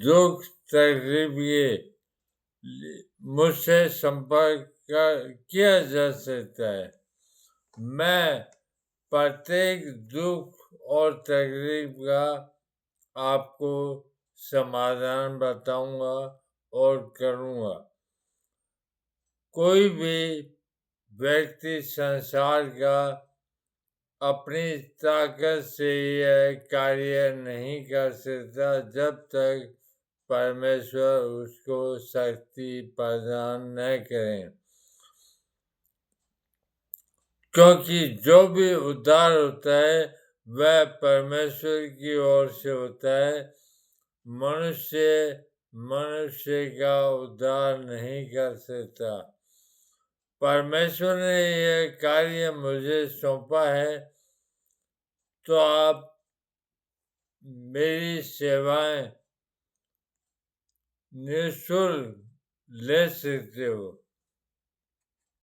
दुख तकलीफ के मुझसे संपर्क किया जा सकता है। मैं प्रत्येक दुख और तकलीफ का आपको समाधान बताऊंगा और करूंगा। कोई भी व्यक्ति संसार का अपनी ताकत से यह कार्य नहीं कर सकता जब तक परमेश्वर उसको शक्ति प्रदान न करें, क्योंकि जो भी उद्धार होता है वह परमेश्वर की ओर से होता है। मनुष्य का उद्धार नहीं कर सकता। परमेश्वर ने यह कार्य मुझे सौंपा है, तो आप मेरी सेवाएं निःशुल्क ले सकते हो।